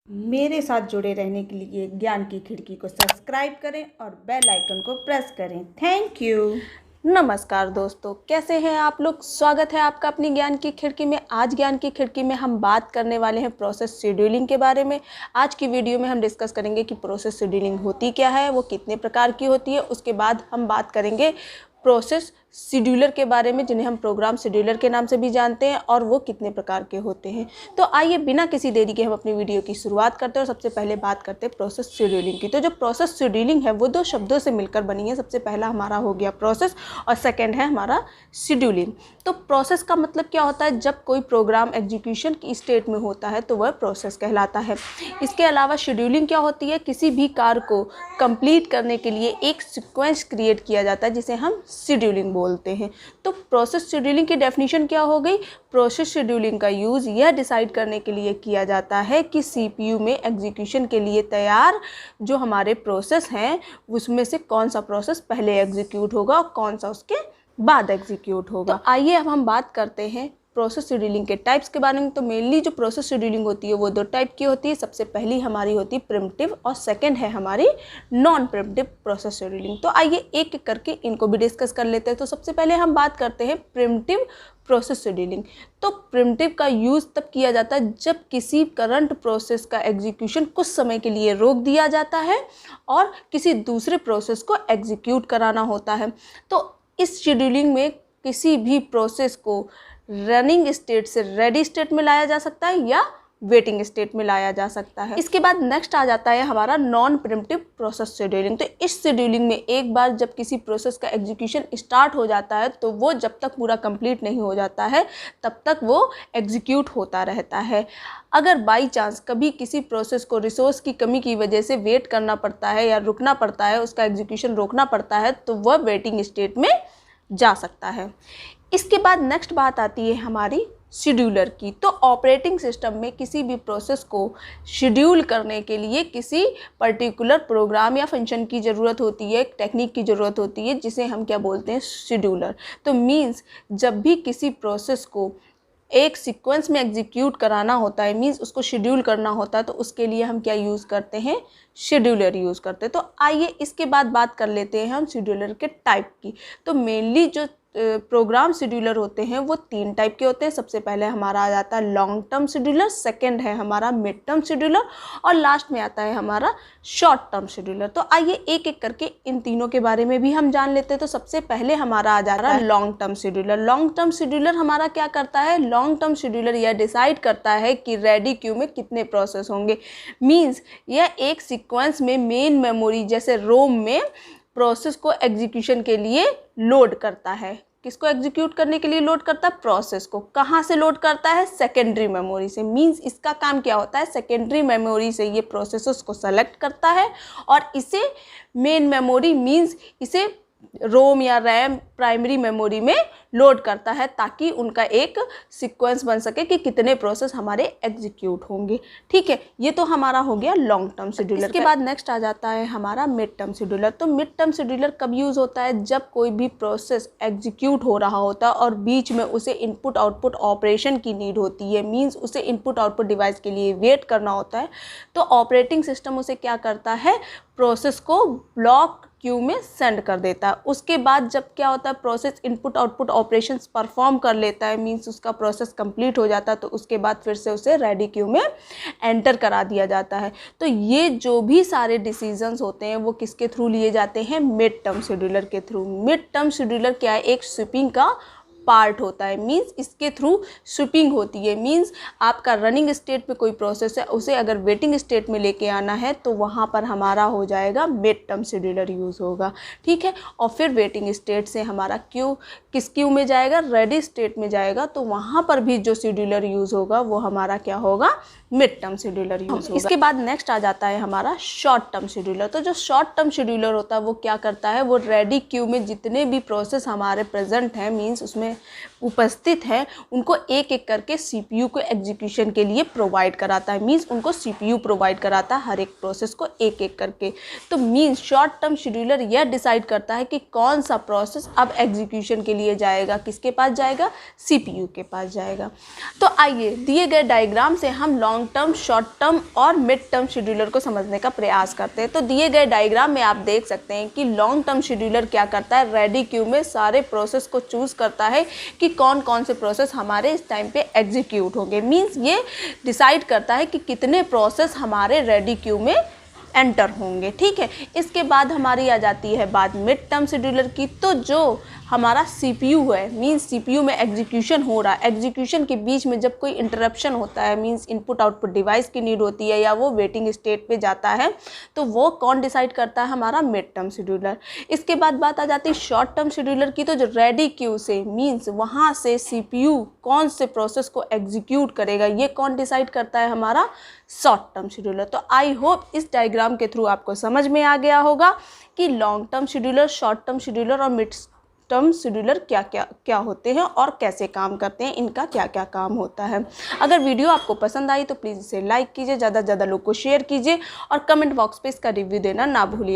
मेरे साथ जुड़े रहने के लिए ज्ञान की खिड़की को सब्सक्राइब करें और बेल आइकन को प्रेस करें। Thank you. नमस्कार दोस्तों, कैसे हैं आप लोग। स्वागत है आपका अपनी ज्ञान की खिड़की में। आज ज्ञान की खिड़की में हम बात करने वाले हैं प्रोसेस शेड्यूलिंग के बारे में। आज की वीडियो में हम डिस्कस करेंगे कि प्रोसेस शेड्यूलिंग होती क्या है, वो कितने प्रकार की होती है। उसके बाद हम बात करेंगे प्रोसेस शेड्यूलर के बारे में, जिन्हें हम प्रोग्राम शेड्यूलर के नाम से भी जानते हैं, और वो कितने प्रकार के होते हैं। तो आइए बिना किसी देरी के हम अपनी वीडियो की शुरुआत करते हैं और सबसे पहले बात करते हैं प्रोसेस शेड्यूलिंग की। तो जो प्रोसेस शेड्यूलिंग है वो दो शब्दों से मिलकर बनी है। सबसे पहला हमारा हो गया प्रोसेस और सेकेंड है हमारा शेड्यूलिंग। तो प्रोसेस का मतलब क्या होता है, जब कोई प्रोग्राम एग्जीक्यूशन की स्टेट में होता है तो वह प्रोसेस कहलाता है। इसके अलावा शेड्यूलिंग क्या होती है, किसी भी कार्य को कंप्लीट करने के लिए एक सीक्वेंस क्रिएट किया जाता है जिसे हम शेड्यूलिंग बोलते हैं। तो प्रोसेस शेड्यूलिंग की डेफिनेशन क्या हो गई। प्रोसेस शेड्यूलिंग का यूज़ यह डिसाइड करने के लिए किया जाता है कि सीपीयू में एग्जीक्यूशन के लिए तैयार जो हमारे प्रोसेस हैं उसमें से कौन सा प्रोसेस पहले एग्जीक्यूट होगा और कौन सा उसके बाद एग्जीक्यूट होगा। तो आइए अब हम बात करते हैं प्रोसेस शेड्यूलिंग के टाइप्स के बारे में। तो मेनली जो प्रोसेस शेड्यूलिंग होती है वो दो टाइप की होती है। सबसे पहली हमारी होती है प्रिमिटिव और सेकंड है हमारी नॉन प्रिमिटिव प्रोसेस शेड्यूलिंग। तो आइए एक एक करके इनको भी डिस्कस कर लेते हैं। तो सबसे पहले हम बात करते हैं प्रिमिटिव प्रोसेस शेड्यूलिंग। तो प्रिमिटिव का यूज़ तब किया जाता है जब किसी करंट प्रोसेस का एग्जीक्यूशन कुछ समय के लिए रोक दिया जाता है और किसी दूसरे प्रोसेस को एग्जीक्यूट कराना होता है। तो इस शेड्यूलिंग में किसी भी प्रोसेस को रनिंग स्टेट से रेडी स्टेट में लाया जा सकता है या वेटिंग स्टेट में लाया जा सकता है। इसके बाद नेक्स्ट आ जाता है हमारा नॉन प्रिमिटिव प्रोसेस शेड्यूलिंग। तो इस शेड्यूलिंग में एक बार जब किसी प्रोसेस का एग्जीक्यूशन स्टार्ट हो जाता है तो वो जब तक पूरा कंप्लीट नहीं हो जाता है तब तक वो एग्जीक्यूट होता रहता है। अगर बाई चांस कभी किसी प्रोसेस को रिसोर्स की कमी की वजह से वेट करना पड़ता है या रुकना पड़ता है, उसका एग्जीक्यूशन रोकना पड़ता है, तो वह वेटिंग स्टेट में जा सकता है। इसके बाद नेक्स्ट बात आती है हमारी शेड्यूलर की। तो ऑपरेटिंग सिस्टम में किसी भी प्रोसेस को शेड्यूल करने के लिए किसी पर्टिकुलर प्रोग्राम या फंक्शन की ज़रूरत होती है, एक टेक्निक की ज़रूरत होती है जिसे हम क्या बोलते हैं, शेड्यूलर। तो मीन्स जब भी किसी प्रोसेस को एक सीक्वेंस में एग्जीक्यूट कराना होता है, मीन्स उसको शेड्यूल करना होता है, तो उसके लिए हम क्या यूज़ करते हैं, शेड्यूलर यूज़ करते हैं। तो आइए इसके बाद बात कर लेते हैं हम शेड्यूलर के टाइप की। तो मेनली जो प्रोग्राम शेड्यूलर होते हैं वो तीन टाइप के होते हैं। सबसे पहले हमारा आ जाता है लॉन्ग टर्म शेड्यूलर, सेकंड है हमारा मिड टर्म शेड्यूलर और लास्ट में आता है हमारा शॉर्ट टर्म शेड्यूलर। तो आइए एक एक करके इन तीनों के बारे में भी हम जान लेते हैं। तो सबसे पहले हमारा आ जा रहा है long term scheduler. Long term scheduler हमारा क्या करता है, लॉन्ग टर्म शेड्यूलर यह डिसाइड करता है कि रेडी क्यू में कितने प्रोसेस होंगे। मीन्स यह एक सीक्वेंस में मेन मेमोरी जैसे रोम में प्रोसेस को एग्जीक्यूशन के लिए लोड करता है। किसको एग्जीक्यूट करने के लिए लोड करता है, प्रोसेस को। कहाँ से लोड करता है, सेकेंडरी मेमोरी से। मींस इसका काम क्या होता है, सेकेंडरी मेमोरी से ये प्रोसेसर्स को सेलेक्ट करता है और इसे मेन मेमोरी मींस इसे रोम या रैम प्राइमरी मेमोरी में लोड करता है ताकि उनका एक सीक्वेंस बन सके कि कितने प्रोसेस हमारे एग्जीक्यूट होंगे। ठीक है, ये तो हमारा हो गया लॉन्ग टर्म शेड्यूलर। इसके बाद नेक्स्ट आ जाता है हमारा मिड टर्म शेड्यूलर। तो मिड टर्म शेड्यूलर कब यूज़ होता है, जब कोई भी प्रोसेस एग्जीक्यूट हो रहा होता है और बीच में उसे इनपुट आउटपुट ऑपरेशन की नीड होती है। मीन्स उसे इनपुट आउटपुट डिवाइस के लिए वेट करना होता है। तो ऑपरेटिंग सिस्टम उसे क्या करता है, प्रोसेस को ब्लॉक क्यू में सेंड कर देता है। उसके बाद जब क्या होता है, process input output operations perform कर लेता है, मींस उसका प्रोसेस कंप्लीट हो जाता है, तो उसके बाद फिर से उसे रेडी क्यू में एंटर करा दिया जाता है। तो ये जो भी सारे डिसीजंस होते हैं वो किसके थ्रू लिए जाते हैं, मिड टर्म शेड्यूलर के थ्रू। मिड टर्म शेड्यूलर क्या है, एक स्वीपिंग का पार्ट होता है। मींस इसके थ्रू स्विपिंग होती है। मींस आपका रनिंग स्टेट पे कोई प्रोसेस है, उसे अगर वेटिंग स्टेट में लेके आना है तो वहाँ पर हमारा हो जाएगा मिड टर्म शेड्यूलर यूज़ होगा। ठीक है, और फिर वेटिंग स्टेट से हमारा क्यू किस क्यू में जाएगा, रेडी स्टेट में जाएगा। तो वहाँ पर भी जो शेड्यूलर यूज़ होगा वो हमारा क्या होगा, मिड टर्म शेड्यूलर यूज़ होगा। इसके बाद नेक्स्ट आ जाता है हमारा शॉर्ट टर्म शेड्यूलर। तो जो शॉर्ट टर्म शेड्यूलर होता है वो क्या करता है, वो रेडी क्यू में जितने भी प्रोसेस हमारे प्रेजेंट हैं, मीन्स उसमें उपस्थित हैं उनको एक एक करके CPU को एग्जीक्यूशन के लिए प्रोवाइड कराता है। मीन्स उनको CPU प्रोवाइड कराता है हर एक प्रोसेस को एक एक करके। तो मीन्स शॉर्ट टर्म शेड्यूलर यह डिसाइड करता है कि कौन सा प्रोसेस अब एग्जीक्यूशन के लिए जाएगा, किसके पास जाएगा, CPU के पास जाएगा। तो आइए दिए गए डायग्राम से हम लॉन्ग टर्म, शॉर्ट टर्म और मिड टर्म शेड्यूलर को समझने का प्रयास करते हैं। तो दिए गए डायग्राम में आप देख सकते हैं कि लॉन्ग टर्म शेड्यूलर क्या करता है, रेडी क्यू में सारे प्रोसेस को चूज़ करता है कि कौन कौन से प्रोसेस हमारे इस टाइम पे एग्जीक्यूट होंगे। मीन्स ये डिसाइड करता है कि कितने प्रोसेस हमारे रेडी क्यू में एंटर होंगे। ठीक है, इसके बाद हमारी आ जाती है बात मिड टर्म शेड्यूलर की। तो जो हमारा CPU है, मीन्स CPU में एग्जीक्यूशन हो रहा है, एग्जीक्यूशन के बीच में जब कोई इंटरप्शन होता है, मीन्स इनपुट आउटपुट डिवाइस की नीड होती है या वो वेटिंग स्टेट पे जाता है, तो वो कौन डिसाइड करता है, हमारा मिड टर्म शेड्यूलर। इसके बाद बात आ जाती है शॉर्ट टर्म शेड्यूलर की। तो जो रेडी क्यू से, मीन्स वहाँ से CPU कौन से प्रोसेस को एग्जीक्यूट करेगा, ये कौन डिसाइड करता है, हमारा शॉर्ट टर्म शेड्यूलर। तो आई होप इस डायग्राम के थ्रू आपको समझ में आ गया होगा कि long term scheduler, short term scheduler और मिड टर्म शेड्यूलर क्या होते हैं और कैसे काम करते हैं, इनका क्या क्या काम होता है। अगर वीडियो आपको पसंद आई तो प्लीज़ इसे लाइक कीजिए, ज़्यादा से ज़्यादा लोग को शेयर कीजिए और कमेंट बॉक्स पे इसका रिव्यू देना ना भूलिए।